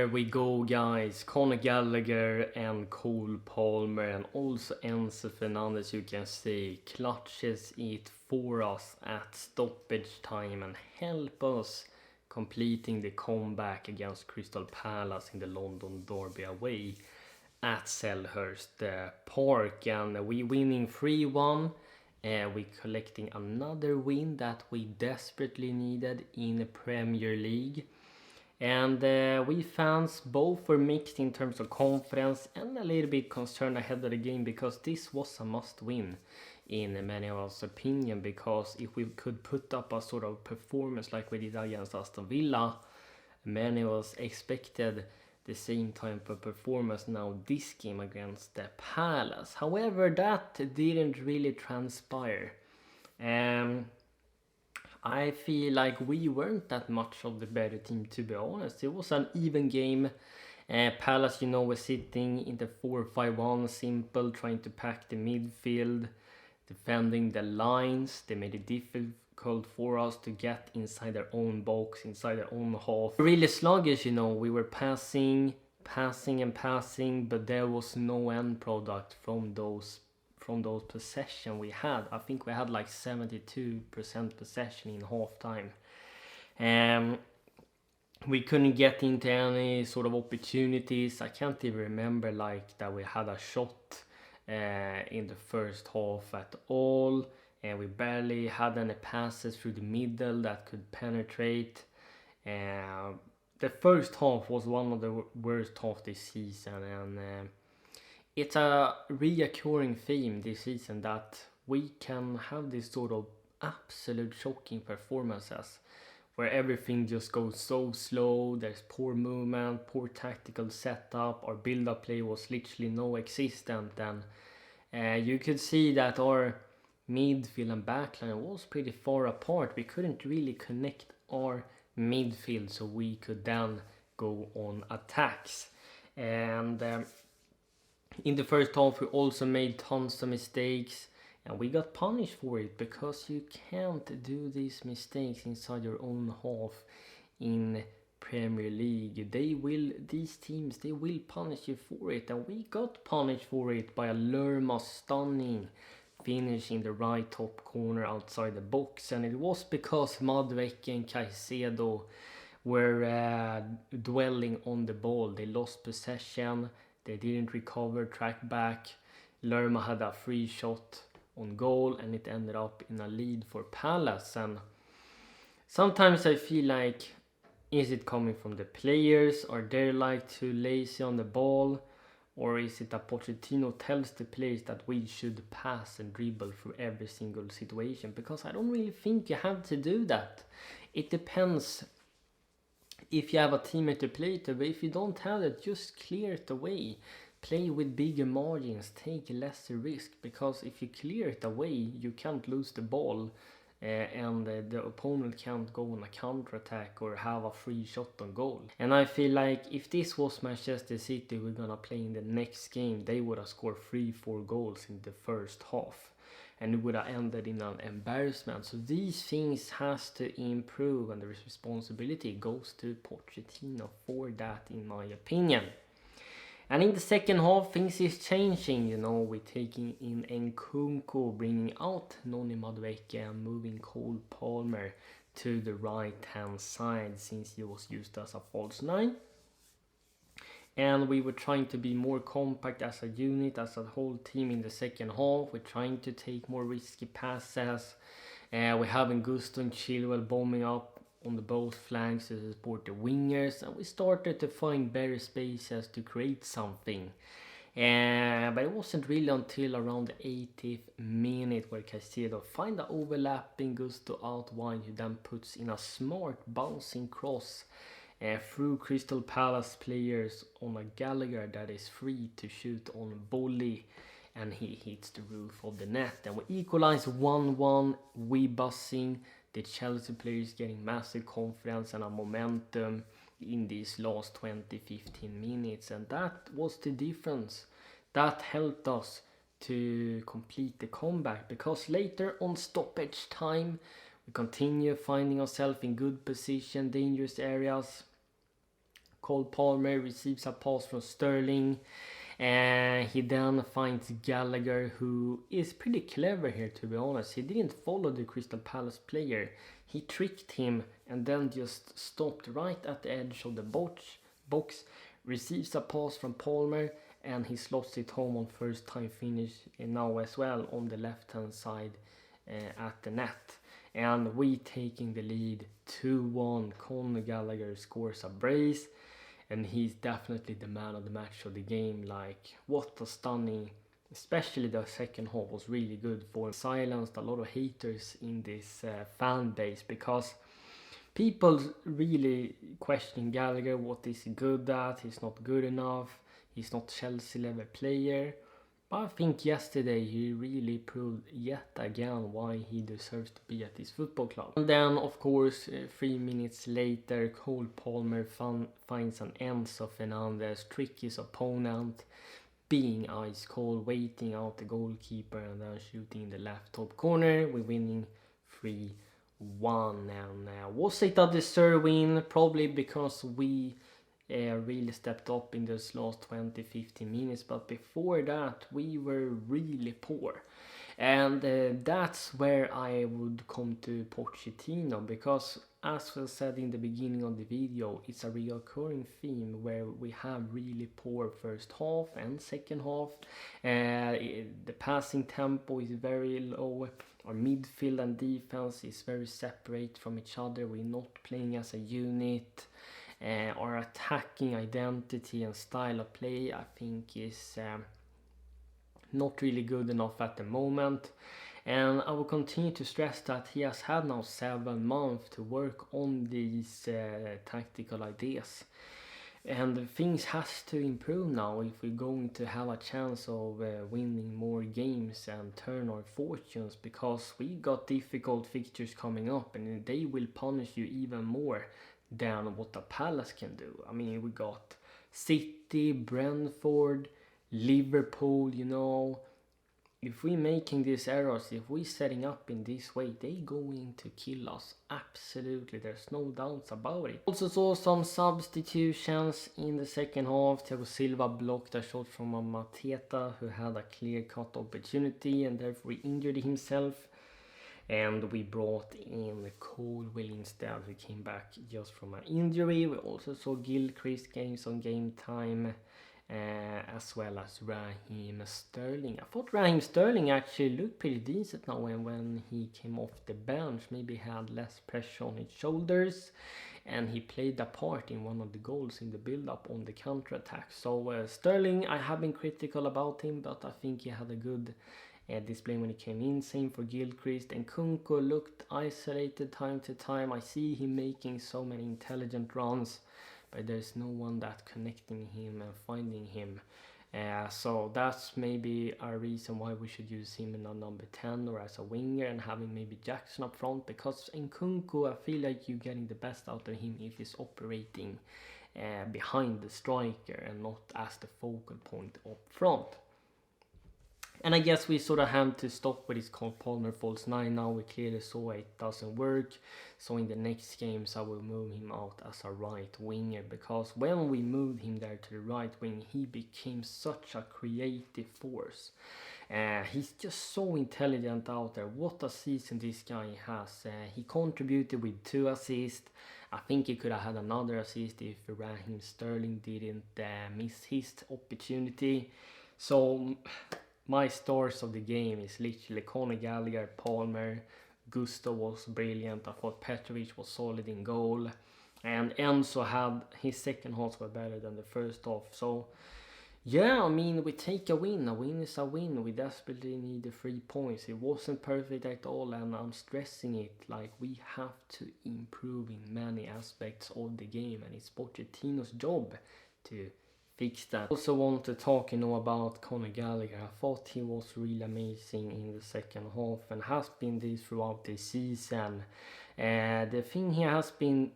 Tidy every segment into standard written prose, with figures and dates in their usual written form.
There we go, guys. Conor Gallagher and Cole Palmer and also Enzo Fernandez, you can see, clutches it for us at stoppage time and help us completing the comeback against Crystal Palace in the London Derby away at Selhurst Park. And we winning 3-1. We collecting another win that we desperately needed in the Premier League. And we fans both were mixed in terms of confidence and a little bit concerned ahead of the game, because this was a must win in many of us opinion, because if we could put up a sort of performance like we did against Aston Villa, many of us expected the same type of performance now this game against the Palace. However, that didn't really transpire. I feel like we weren't that much of the better team, to be honest. It was an even game. Palace, was sitting in the 4-5-1, simple, trying to pack the midfield, defending the lines. They made it difficult for us to get inside their own box, inside their own half. Really sluggish, we were passing, but there was no end product from those possession we had. I think we had like 72% possession in half time. We couldn't get into any sort of opportunities. I can't even remember like that we had a shot in the first half at all, and we barely had any passes through the middle that could penetrate. The first half was one of the worst half this season, and it's a reoccurring theme this season that we can have this sort of absolute shocking performances where everything just goes so slow, there's poor movement, poor tactical setup, our build-up play was literally non-existent, and you could see that our midfield and backline was pretty far apart. We couldn't really connect our midfield so we could then go on attacks. And in the first half we also made tons of mistakes, and we got punished for it, because you can't do these mistakes inside your own half in Premier League. These teams will punish you for it, and we got punished for it by a Lerma stunning finish in the right top corner outside the box. And it was because Madueke and Caicedo were dwelling on the ball. They lost possession, they didn't recover, track back. Lerma had a free shot on goal, and it ended up in a lead for Palace. And sometimes I feel like, is it coming from the players? Are they like too lazy on the ball? Or is it that Pochettino tells the players that we should pass and dribble through every single situation? Because I don't really think you have to do that. It depends if you have a teammate to play it, but if you don't have it, just clear it away. Play with bigger margins, take lesser risk, because if you clear it away, you can't lose the ball, and the opponent can't go on a counter-attack or have a free shot on goal. And I feel like if this was Manchester City we're gonna play in the next game, they would have scored 3-4 goals in the first half, and it would have ended in an embarrassment. So these things has to improve, and the responsibility goes to Pochettino for that, in my opinion. And in the second half, things is changing, we're taking in Nkunku, bringing out Noni Madueke and moving Cole Palmer to the right-hand side, since he was used as a false nine. And we were trying to be more compact as a unit, as a whole team in the second half. We're trying to take more risky passes. We're having Gusto and Chilwell bombing up on the both flanks to support the wingers, and we started to find better spaces to create something. But it wasn't really until around the 80th minute where Caicedo find the overlapping Gusto out wide, who then puts in a smart bouncing cross through Crystal Palace players on a Gallagher that is free to shoot on volley, and he hits the roof of the net. And we equalize 1-1, we buzzing. The Chelsea players getting massive confidence and a momentum in these last 20-15 minutes, and that was the difference. That helped us to complete the comeback, because later on stoppage time we continue finding ourselves in good position, dangerous areas. Cole Palmer receives a pass from Sterling, and he then finds Gallagher, who is pretty clever here, to be honest. He didn't follow the Crystal Palace player. He tricked him and then just stopped right at the edge of the box, receives a pass from Palmer, and he slots it home on first time finish now as well on the left hand side at the net. And we taking the lead 2-1. Conor Gallagher scores a brace, and he's definitely the man of the match of the game. Like, what a stunning, especially the second half was really good for him. Silenced a lot of haters in this fan base, because people really question Gallagher. What is he good at? He's not good enough. He's not Chelsea level player. But I think yesterday he really proved yet again why he deserves to be at this football club. And then, of course, 3 minutes later, Cole Palmer finds an Enzo Fernandez, trick his opponent, being ice cold, waiting out the goalkeeper, and then shooting in the left top corner. We're winning 3-1. And was it a deserved win? Probably because we really stepped up in those last 20-15 minutes, but before that we were really poor. And that's where I would come to Pochettino, because as I said in the beginning of the video, it's a recurring theme where we have really poor first half and second half. The passing tempo is very low. Our midfield and defense is very separate from each other. We're not playing as a unit. Our attacking identity and style of play, I think, is not really good enough at the moment. And I will continue to stress that he has had now 7 months to work on these tactical ideas. And things has to improve now if we're going to have a chance of winning more games and turn our fortunes, because we got difficult fixtures coming up and they will punish you even more than what the Palace can do. I mean, we got City, Brentford, Liverpool, you know. If we making these errors, if we setting up in this way, they going to kill us. Absolutely, there's no doubts about it. Also saw some substitutions in the second half. Thiago Silva blocked a shot from Mateta, who had a clear-cut opportunity and therefore injured himself. And we brought in Colwill instead, who came back just from an injury. We also saw Gilchrist gain some game time, as well as Raheem Sterling. I thought Raheem Sterling actually looked pretty decent now when he came off the bench. Maybe had less pressure on his shoulders, and he played a part in one of the goals in the build-up on the counter-attack. So Sterling, I have been critical about him, but I think he had a good display when he came in. Same for Gilchrist. And Kunko looked isolated time to time. I see him making so many intelligent runs, but there's no one that connecting him and finding him. So that's maybe a reason why we should use him in a number 10 or as a winger, and having maybe Jackson up front, because in Kunko I feel like you're getting the best out of him if he's operating behind the striker and not as the focal point up front. And I guess we sort of have to stop with his Cole Palmer false 9 now. We clearly saw it doesn't work. So in the next games I will move him out as a right winger, because when we moved him there to the right wing, he became such a creative force. He's just so intelligent out there. What a season this guy has. He contributed with 2 assists. I think he could have had another assist if Raheem Sterling didn't miss his opportunity. So my stars of the game is literally Conor Gallagher, Palmer. Gusto was brilliant. I thought Petrovic was solid in goal. And Enzo had his second half were better than the first half. So yeah, I mean, we take a win. A win is a win. We desperately need the 3 points. It wasn't perfect at all, and I'm stressing it. Like, we have to improve in many aspects of the game, and it's Pochettino's job to fix that. I also want to talk, about Conor Gallagher. I thought he was really amazing in the second half and has been this throughout the season. The thing he has been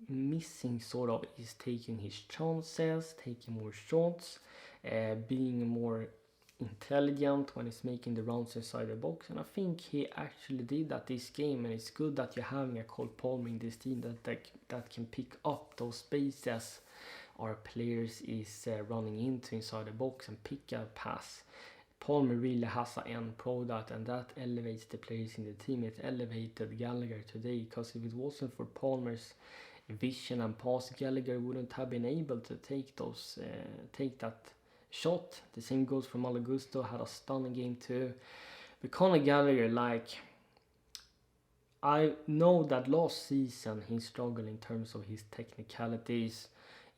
missing sort of is taking his chances, taking more shots, being more intelligent when he's making the runs inside the box, and I think he actually did that this game. And it's good that you're having a Cole Palmer in this team that can pick up those spaces our players is running into inside the box and pick a pass. Palmer really has an end product, and that elevates the players in the team. It elevated Gallagher today, because if it wasn't for Palmer's vision and pass, Gallagher wouldn't have been able to take that shot. The same goes for Malo Gusto, had a stunning game too. But Conor Gallagher, like, I know that last season he struggled in terms of his technicalities,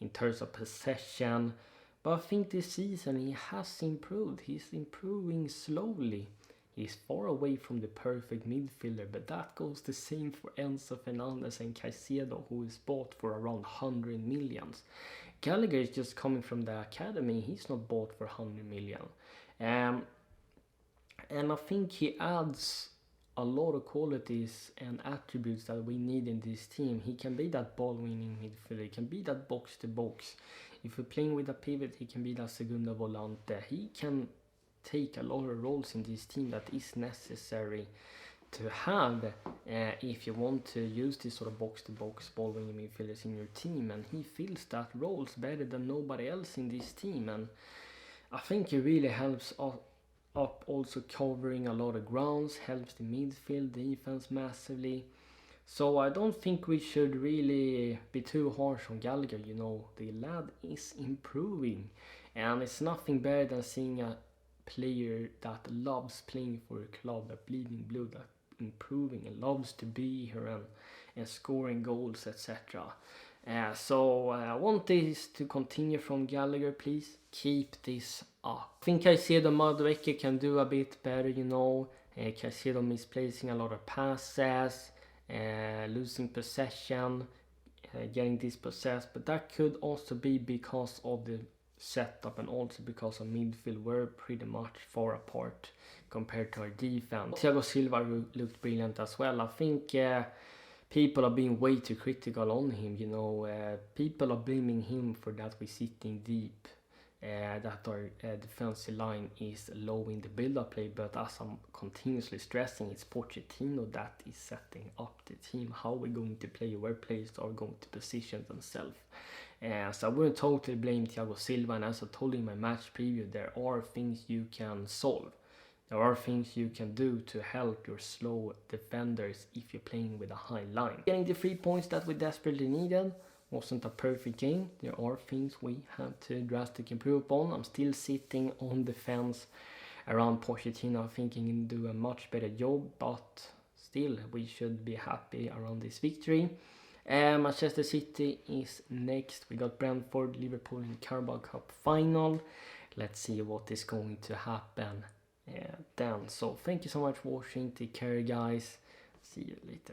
in terms of possession, but I think this season he has improved. He's improving slowly. He's far away from the perfect midfielder, but that goes the same for Enzo Fernandez and Caicedo, who is bought for around 100 million. Gallagher is just coming from the academy. He's not bought for 100 million. And I think he adds a lot of qualities and attributes that we need in this team. He can be that ball-winning midfielder. He can be that box-to-box. If we're playing with a pivot, he can be that segunda volante. He can take a lot of roles in this team that is necessary to have if you want to use this sort of box-to-box ball-winning midfielders in your team. And he fills that roles better than nobody else in this team. And I think it really helps up also covering a lot of grounds, helps the midfield defense massively. So I don't think we should really be too harsh on Gallagher. You know, the lad is improving, and it's nothing better than seeing a player that loves playing for a club, a bleeding blue, that improving and loves to be here and scoring goals, etc. So I want this to continue from Gallagher. Please keep this up. I think Caicedo Madueke can do a bit better, you know. Caicedo misplacing a lot of passes, losing possession, getting dispossessed, but that could also be because of the setup and also because of midfield were pretty much far apart compared to our defense. Thiago Silva looked brilliant as well. I think people are being way too critical on him, you know. People are blaming him for that we're sitting deep, that our defensive line is low in the build-up play, but as I'm continuously stressing, it's Pochettino that is setting up the team, how we're going to play, where players are going to position themselves. So I wouldn't totally blame Thiago Silva, and as I told you in my match preview, there are things you can solve. There are things you can do to help your slow defenders if you're playing with a high line. Getting the 3 points that we desperately needed. Wasn't a perfect game. There are things we have to drastically improve upon. I'm still sitting on the fence around Pochettino. I think he can do a much better job, but still we should be happy around this victory. Manchester City is next. We got Brentford, Liverpool in Carabao Cup final. Let's see what is going to happen then. So thank you so much for watching. Take care, guys. See you later.